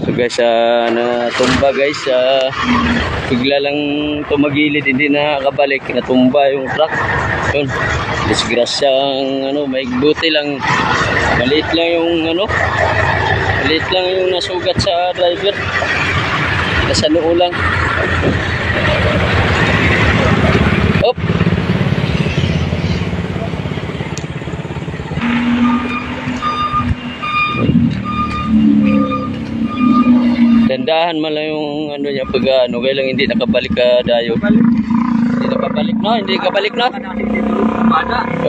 So guys, natumba guys, bigla lang tumagilid, hindi nakabalik, natumba yung truck. Yun, disgrasyang maigbuti lang, maliit lang yung maliit lang yung nasugat sa driver, nasa noo lang. Op. Dandahan man lang yung niya pag kaya lang hindi nakabalik ka dayo. Hindi nakabalik no, hindi nakabalik no.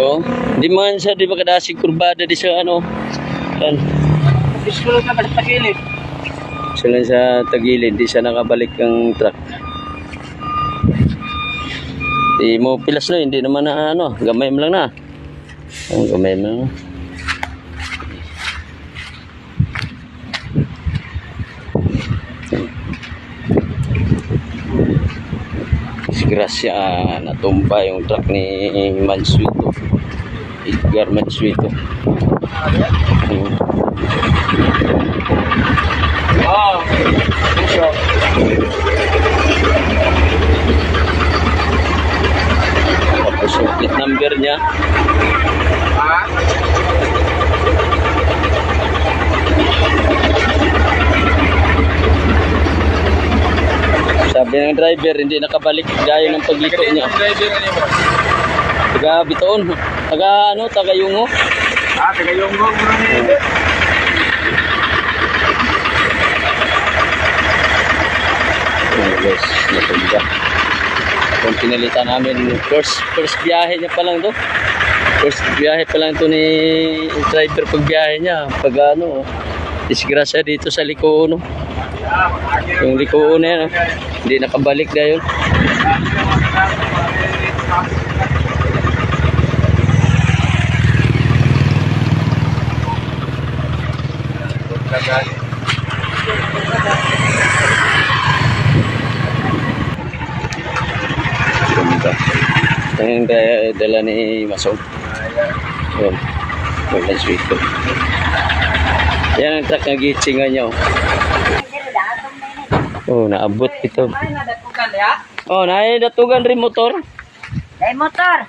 Oo. Hindi man siya di makadasig kurbada di sa Yan. Diskulog na sa tagilid. So lang sa tagilid, di siya nakabalik ang truck. Di mo pilas no, hindi naman na gamay mo lang na. Gamay mo lang. Disgrasya, natumba yung truck ni Mansueto, Edgar Mansueto. Oh, so. Tapos yung plate number niya. Sabi ng driver, hindi nakabalik gaya ng pagliko niya. Taga Bitoon. Taga Yungo. Taga Yungo. Guys, natumba. Kung pinalitan namin, first biyahe niya pa lang to. First biyahe pa lang to ni driver pag biyahe niya. Pag disgrasya dito sa liko, yung liko na yan, hindi nakabalik na yun. Yung dala ni Masong. Yun. Magandang sweet ko. Yan ang truck na gitsingan niya. Oh, naabot ito. Oh, naidatugan rin motor. Ay motor.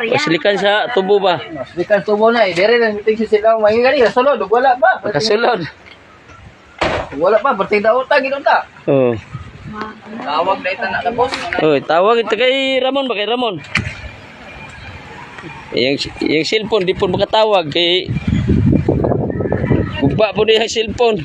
Waslikan sa tubo ba? Waslikan tubo na. Dire na miting sila. Mangingali. Nasulod. Wala ba? Kasulod. Wala pa. Berting na utang. Ginunta. Oh. Tawag na ito na boss. Oh, tawag ito kay Ramon ba? Kay Ramon. Yung cellphone, di po makatawag. Kay Gugba po niya yung cellphone.